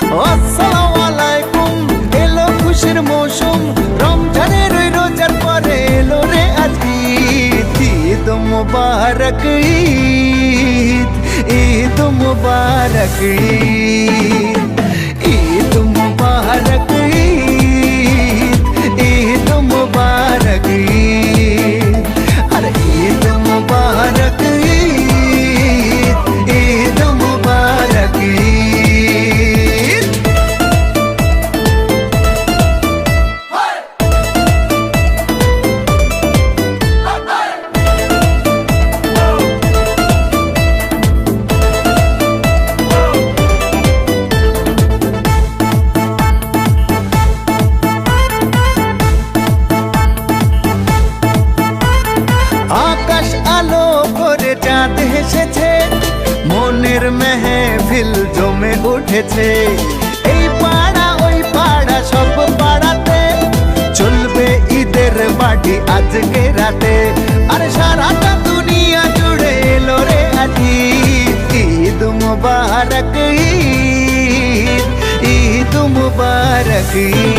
আসসালামু আলাইকুম, এলো খুশির মৌসুম, রমজানের ওই রোজার পরে এলো রে আজ ঈদ। ঈদ মুবারক ঈদ, ঈদ মুবারক ঈদ, ঈদ মুবারক ঈদ, ঈদ মুবারক ঈদ, আরে ঈদ মুবারক ঈদ, ঈদ মুবারক ঈদ। আকাশ আলো করে চাঁদ হেসেছে, মনের মেহফিল জমে উঠেছে। এই পাড়া ওই পাড়া সব পাড়াতে চলবে ঈদের বাড়ি আজকে রাতে। আর সারাটা দুনিয়া জুড়ে এলো রে আজ ঈদ। ঈদ মুবারক ঈদ, ঈদ মুবারক ঈদ।